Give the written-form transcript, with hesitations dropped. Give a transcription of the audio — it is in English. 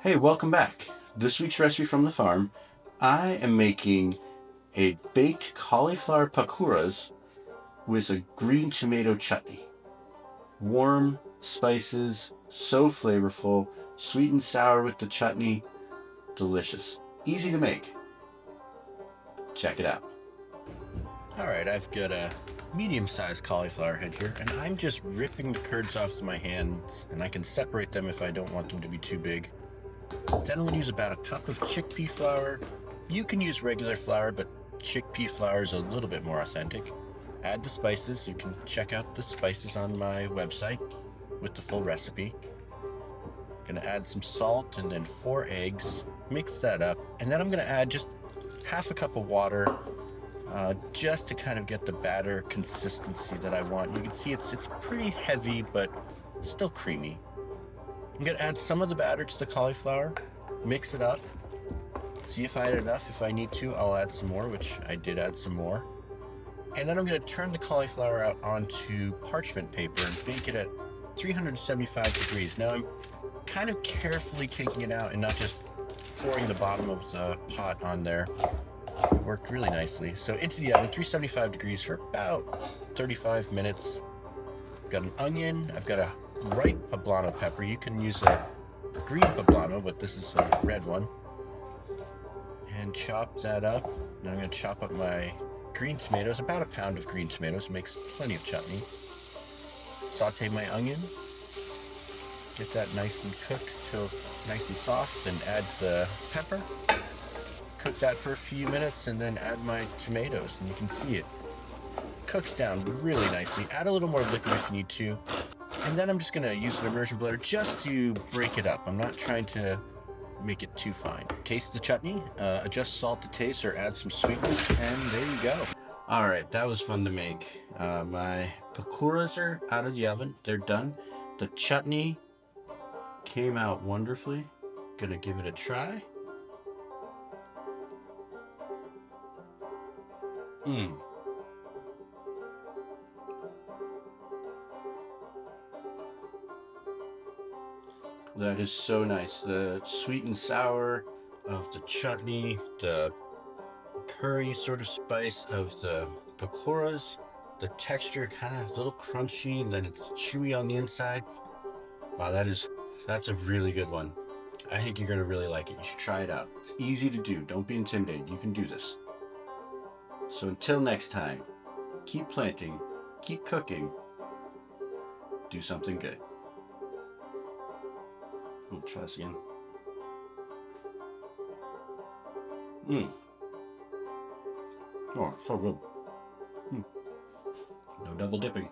Hey, welcome back. This week's recipe from the farm. I am making a baked cauliflower pakoras with a green tomato chutney. Warm spices, so flavorful, sweet and sour with the chutney, delicious. Easy to make. Check it out. Alright, I've got a medium-sized cauliflower head here, and I'm just ripping the curds off with my hands, and I can separate them if I don't want them to be too big. Then I'm going to use about a cup of chickpea flour. You can use regular flour, but chickpea flour is a little bit more authentic. Add the spices. You can check out the spices on my website with the full recipe. Going to add some salt and then 4 eggs. Mix that up. And then I'm going to add just half a cup of water just to kind of get the batter consistency that I want. You can see it's pretty heavy, but still creamy. I'm going to add some of the batter to the cauliflower, mix it up, see if I add enough. If I need to, I'll add some more, which I did add some more. And then I'm going to turn the cauliflower out onto parchment paper and bake it at 375 degrees. Now I'm kind of carefully taking it out and not just pouring the bottom of the pot on there. It worked really nicely. So into the oven, 375 degrees for about 35 minutes. I've got an onion, I've got a ripe poblano pepper. You can use a green poblano, but this is a red one. And chop that up. Now I'm going to chop up my green tomatoes, about a pound of green tomatoes, makes plenty of chutney. Saute my onion, get that nice and cooked till nice and soft, then add the pepper. Cook that for a few minutes and then add my tomatoes, and you can see it cooks down really nicely. Add a little more liquid if you need to. And then I'm just going to use an immersion blender just to break it up. I'm not trying to make it too fine. Taste the chutney, adjust salt to taste or add some sweetness, and there you go. All right, that was fun to make. My pakoras are out of the oven. They're done. The chutney came out wonderfully. Gonna give it a try. That is so nice. The sweet and sour of the chutney, the curry sort of spice of the pakoras, the texture kind of a little crunchy, and then it's chewy on the inside. Wow, that's a really good one. I think you're gonna really like it. You should try it out. It's easy to do. Don't be intimidated. You can do this. So until next time, keep planting, keep cooking, do something good. We'll try this again. Oh, so good. No double dipping.